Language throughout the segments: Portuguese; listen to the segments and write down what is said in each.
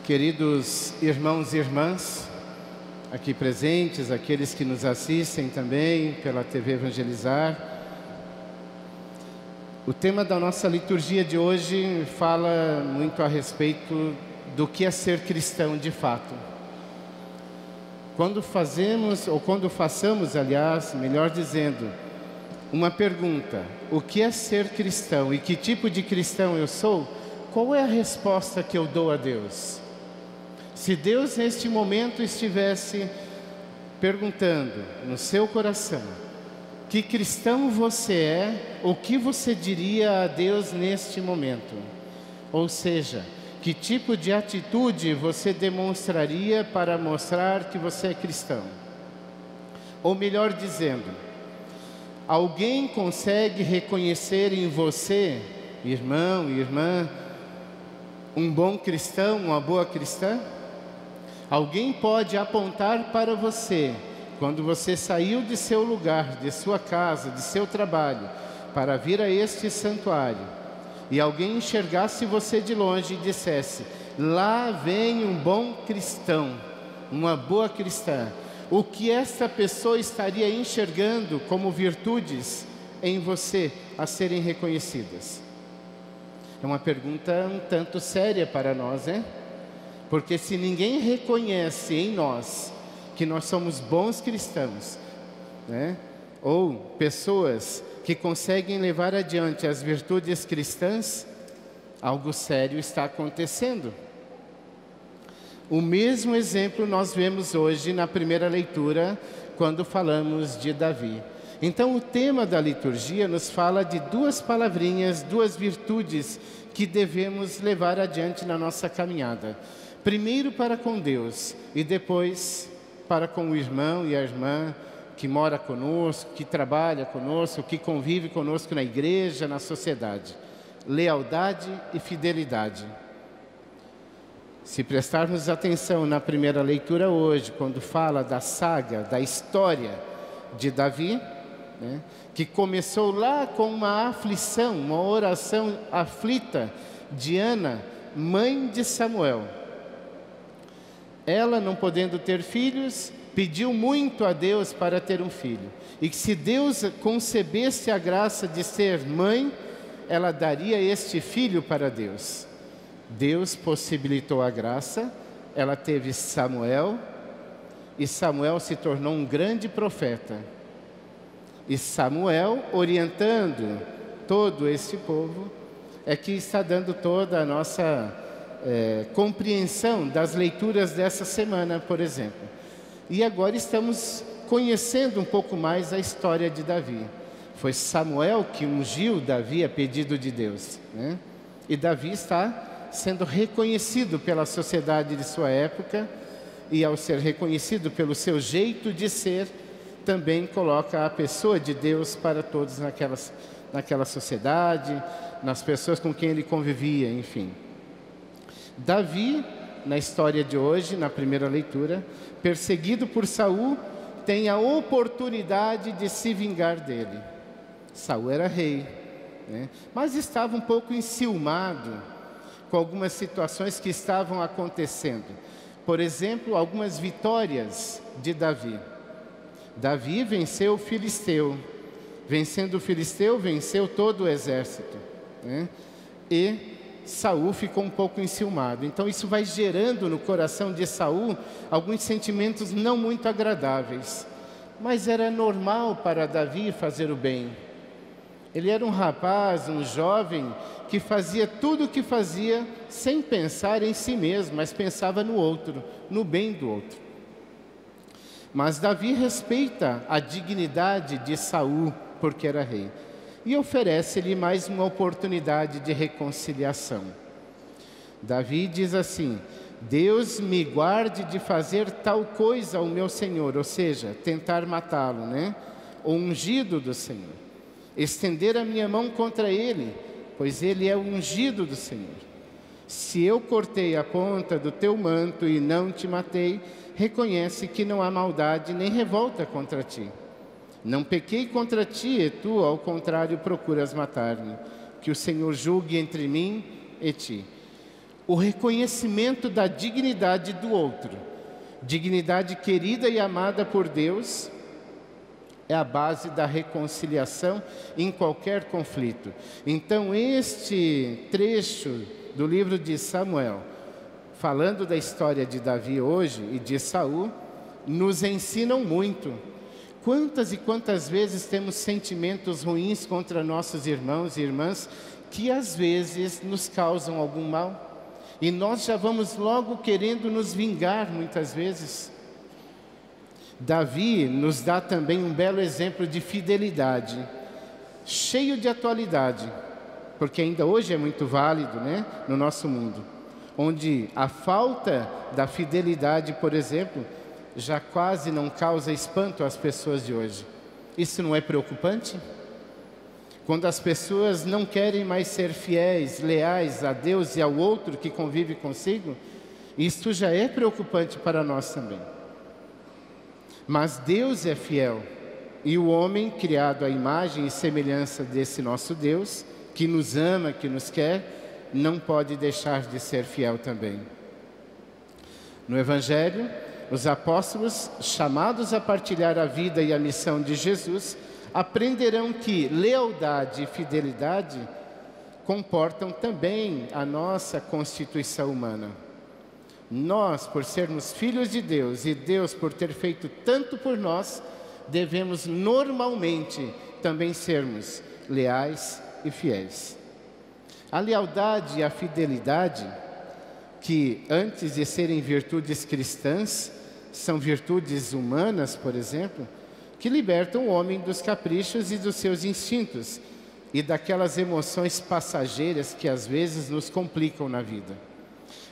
Queridos irmãos e irmãs, aqui presentes, aqueles que nos assistem também pela TV Evangelizar. O tema da nossa liturgia de hoje fala muito a respeito do que é ser cristão de fato. Quando façamos, aliás, melhor dizendo, uma pergunta: o que é ser cristão e que tipo de cristão eu sou? Qual é a resposta que eu dou a Deus? Se Deus neste momento estivesse perguntando no seu coração: que cristão você é? O que você diria a Deus neste momento? Ou seja, que tipo de atitude você demonstraria para mostrar que você é cristão? Ou melhor dizendo, alguém consegue reconhecer em você, irmão e irmã, um bom cristão, uma boa cristã? Alguém pode apontar para você, quando você saiu de seu lugar, de sua casa, de seu trabalho, para vir a este santuário, e alguém enxergasse você de longe e dissesse: lá vem um bom cristão, uma boa cristã. O que esta pessoa estaria enxergando como virtudes em você a serem reconhecidas? É uma pergunta um tanto séria para nós, né? Porque se ninguém reconhece em nós que nós somos bons cristãos, né? Ou pessoas que conseguem levar adiante as virtudes cristãs, algo sério está acontecendo. O mesmo exemplo nós vemos hoje na primeira leitura, quando falamos de Davi. Então o tema da liturgia nos fala de duas palavrinhas, duas virtudes que devemos levar adiante na nossa caminhada. Primeiro para com Deus e depois para com o irmão e a irmã que mora conosco, que trabalha conosco, que convive conosco na igreja, na sociedade. Lealdade e fidelidade. Se prestarmos atenção na primeira leitura hoje, quando fala da saga, da história de Davi, né, que começou lá com uma aflição, uma oração aflita de Ana, mãe de Samuel. Ela, não podendo ter filhos, pediu muito a Deus para ter um filho. E que se Deus concebesse a graça de ser mãe, ela daria este filho para Deus. Deus possibilitou a graça, ela teve Samuel, e Samuel se tornou um grande profeta. E Samuel, orientando todo esse povo, é que está dando toda a nossa compreensão das leituras dessa semana, por exemplo. E agora estamos conhecendo um pouco mais a história de Davi. Foi Samuel que ungiu Davi a pedido de Deus, né? E Davi está sendo reconhecido pela sociedade de sua época, e ao ser reconhecido pelo seu jeito de ser, também coloca a pessoa de Deus para todos naquela sociedade, nas pessoas com quem ele convivia, enfim. Davi, na história de hoje, na primeira leitura, perseguido por Saul, tem a oportunidade de se vingar dele. Saul era rei, né? Mas estava um pouco enciumado com algumas situações que estavam acontecendo. Por exemplo, algumas vitórias de Davi. Davi venceu o filisteu. Vencendo o filisteu, venceu todo o exército, né? E Saul ficou um pouco enciumado. Então isso vai gerando no coração de Saul alguns sentimentos não muito agradáveis. Mas era normal para Davi fazer o bem. Ele era um rapaz, um jovem, que fazia tudo o que fazia sem pensar em si mesmo, mas pensava no outro, no bem do outro. Mas Davi respeita a dignidade de Saul, porque era rei, e oferece-lhe mais uma oportunidade de reconciliação. Davi diz assim: Deus me guarde de fazer tal coisa ao meu Senhor, ou seja, tentar matá-lo, né? O ungido do Senhor. Estender a minha mão contra ele, pois ele é o ungido do Senhor. Se eu cortei a ponta do teu manto e não te matei, reconhece que não há maldade nem revolta contra ti. Não pequei contra ti, e tu, ao contrário, procuras matar-me. Que o Senhor julgue entre mim e ti. o reconhecimento da dignidade do outro, dignidade querida e amada por Deus, é a base da reconciliação em qualquer conflito. Então, este trecho do livro de Samuel, falando da história de Davi hoje e de Saul, nos ensinam muito. Quantas e quantas vezes temos sentimentos ruins contra nossos irmãos e irmãs que às vezes nos causam algum mal? E nós já vamos logo querendo nos vingar muitas vezes. Davi nos dá também um belo exemplo de fidelidade, cheio de atualidade, porque ainda hoje é muito válido, né, no nosso mundo, onde a falta da fidelidade, por exemplo, já quase não causa espanto às pessoas de hoje. Isso não é preocupante? Quando as pessoas não querem mais ser fiéis, leais a Deus e ao outro que convive consigo, isso já é preocupante para nós também. Mas Deus é fiel, e o homem, criado à imagem e semelhança desse nosso Deus, que nos ama, que nos quer, não pode deixar de ser fiel também. No Evangelho, os apóstolos, chamados a partilhar a vida e a missão de Jesus, aprenderão que lealdade e fidelidade comportam também a nossa constituição humana. Nós, por sermos filhos de Deus e Deus por ter feito tanto por nós, devemos normalmente também sermos leais e fiéis. A lealdade e a fidelidade, que antes de serem virtudes cristãs, são virtudes humanas, por exemplo, que libertam o homem dos caprichos e dos seus instintos e daquelas emoções passageiras que às vezes nos complicam na vida.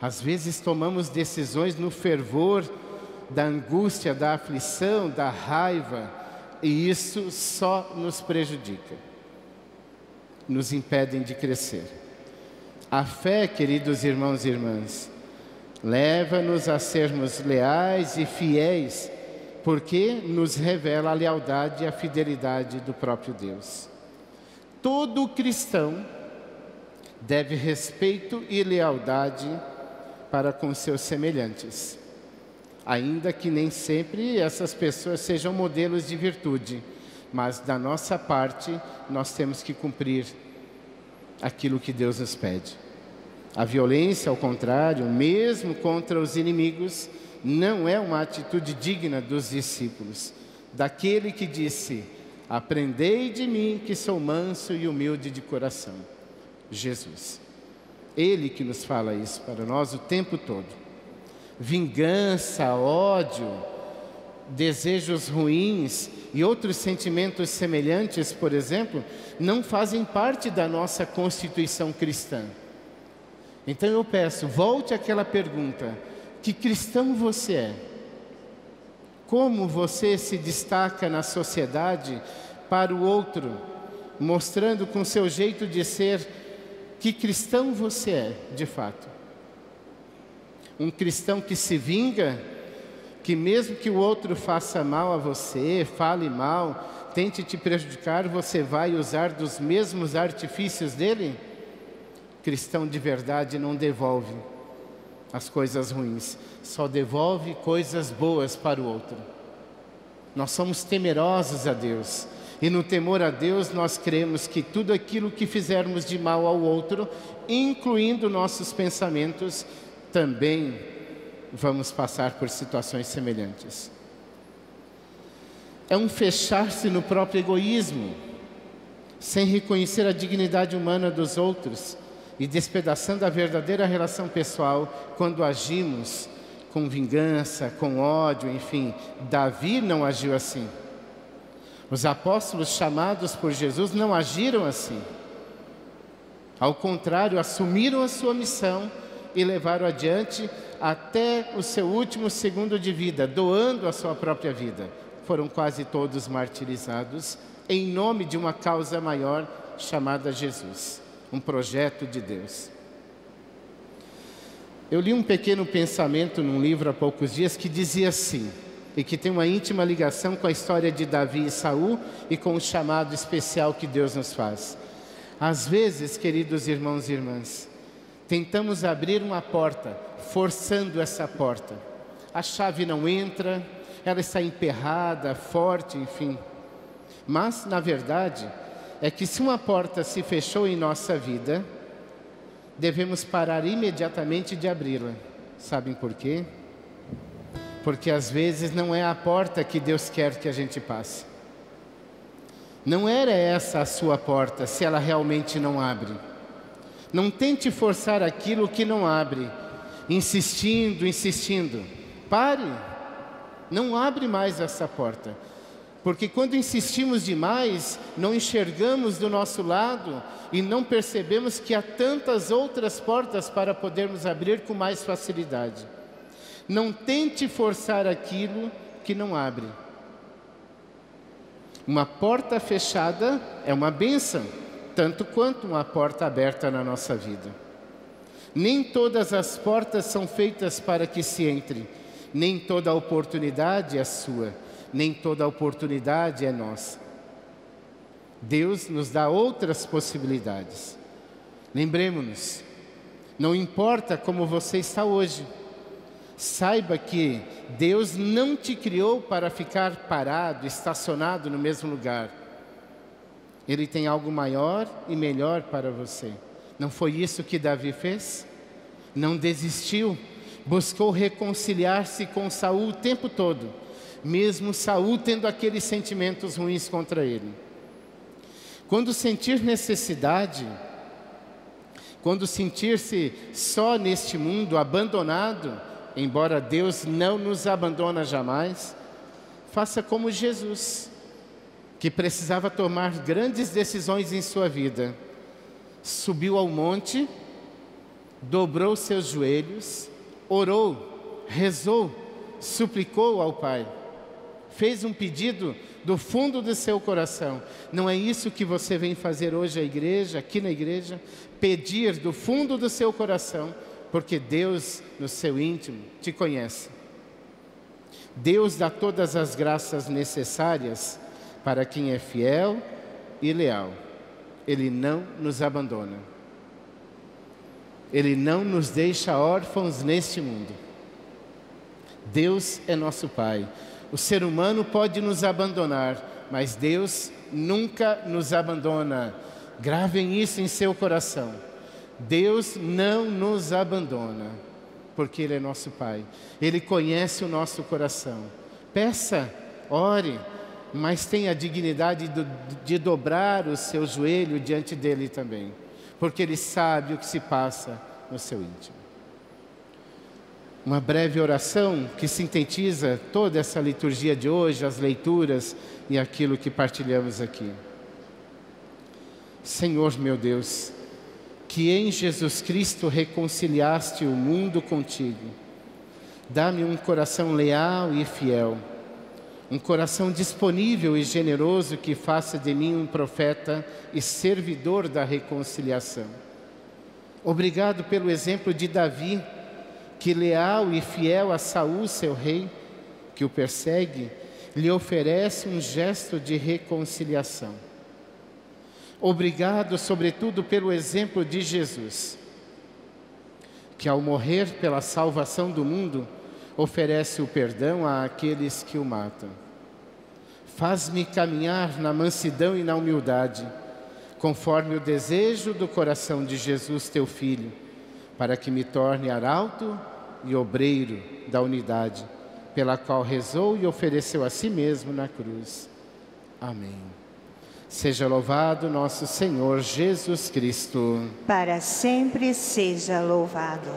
Às vezes tomamos decisões no fervor da angústia, da aflição, da raiva, e isso só nos prejudica, nos impedem de crescer. A fé, queridos irmãos e irmãs, leva-nos a sermos leais e fiéis, porque nos revela a lealdade e a fidelidade do próprio Deus. Todo cristão deve respeito e lealdade para com seus semelhantes, ainda que nem sempre essas pessoas sejam modelos de virtude, mas da nossa parte nós temos que cumprir aquilo que Deus nos pede. A violência, ao contrário, mesmo contra os inimigos, não é uma atitude digna dos discípulos, daquele que disse: aprendei de mim que sou manso e humilde de coração. Jesus. Ele que nos fala isso para nós o tempo todo. Vingança, ódio, desejos ruins e outros sentimentos semelhantes, por exemplo, não fazem parte da nossa constituição cristã. Então eu peço, volte àquela pergunta: que cristão você é? Como você se destaca na sociedade para o outro, mostrando com seu jeito de ser que cristão você é, de fato? Um cristão que se vinga, que mesmo que o outro faça mal a você, fale mal, tente te prejudicar, você vai usar dos mesmos artifícios dele? Cristão de verdade não devolve as coisas ruins, só devolve coisas boas para o outro. Nós somos temerosos a Deus, e no temor a Deus nós cremos que tudo aquilo que fizermos de mal ao outro, incluindo nossos pensamentos, também vamos passar por situações semelhantes. É um fechar-se no próprio egoísmo, sem reconhecer a dignidade humana dos outros, e despedaçando a verdadeira relação pessoal quando agimos com vingança, com ódio, enfim. Davi não agiu assim. Os apóstolos chamados por Jesus não agiram assim. Ao contrário, assumiram a sua missão e levaram adiante até o seu último segundo de vida, doando a sua própria vida. Foram quase todos martirizados em nome de uma causa maior chamada Jesus. Um projeto de Deus. Eu li um pequeno pensamento num livro há poucos dias que dizia assim, e que tem uma íntima ligação com a história de Davi e Saul e com o chamado especial que Deus nos faz. Às vezes, queridos irmãos e irmãs, Tentamos abrir uma porta, forçando essa porta. A chave não entra, ela está emperrada, forte, enfim. Mas, na verdade, é que se uma porta se fechou em nossa vida, devemos parar imediatamente de abri-la. Sabem por quê? Porque às vezes não é a porta que Deus quer que a gente passe. Não era essa a sua porta, se ela realmente não abre. Não tente forçar aquilo que não abre, insistindo, insistindo. Pare, não abre mais essa porta. Porque quando insistimos demais, não enxergamos do nosso lado e não percebemos que há tantas outras portas para podermos abrir com mais facilidade. Não tente forçar aquilo que não abre. Uma porta fechada é uma bênção, tanto quanto uma porta aberta na nossa vida. Nem todas as portas são feitas para que se entre, nem toda oportunidade é sua, nem toda oportunidade é nossa. Deus nos dá outras possibilidades. Lembremos-nos, não importa como você está hoje, saiba que Deus não te criou para ficar parado, estacionado no mesmo lugar. Ele tem algo maior e melhor para você. Não foi isso que Davi fez? Não desistiu, buscou reconciliar-se com Saul o tempo todo, mesmo Saul tendo aqueles sentimentos ruins contra ele. Quando sentir necessidade, quando sentir-se só neste mundo, abandonado, embora Deus não nos abandona jamais, faça como Jesus, que precisava tomar grandes decisões em sua vida. Subiu ao monte, dobrou seus joelhos, orou, rezou, suplicou ao Pai. Fez um pedido do fundo do seu coração. Não é isso que você vem fazer hoje à igreja, aqui na igreja? Pedir do fundo do seu coração, porque Deus, no seu íntimo, te conhece. Deus dá todas as graças necessárias para quem é fiel e leal. Ele não nos abandona. Ele não nos deixa órfãos neste mundo. Deus é nosso Pai. O ser humano pode nos abandonar, mas Deus nunca nos abandona. Gravem isso em seu coração. Deus não nos abandona, porque Ele é nosso Pai. Ele conhece o nosso coração. Peça, ore, mas tenha a dignidade de dobrar o seu joelho diante dEle também, porque Ele sabe o que se passa no seu íntimo. Uma breve oração que sintetiza toda essa liturgia de hoje, as leituras e aquilo que partilhamos aqui. Senhor meu Deus, que em Jesus Cristo reconciliaste o mundo contigo, dá-me um coração leal e fiel, um coração disponível e generoso que faça de mim um profeta e servidor da reconciliação. Obrigado pelo exemplo de Davi, que leal e fiel a Saul, seu rei, que o persegue, lhe oferece um gesto de reconciliação. Obrigado, sobretudo, pelo exemplo de Jesus, que ao morrer pela salvação do mundo, oferece o perdão àqueles que o matam. Faz-me caminhar na mansidão e na humildade, conforme o desejo do coração de Jesus, teu Filho, para que me torne arauto e obreiro da unidade, pela qual rezou e ofereceu a si mesmo na cruz. Amém. Seja louvado nosso Senhor Jesus Cristo. Para sempre seja louvado.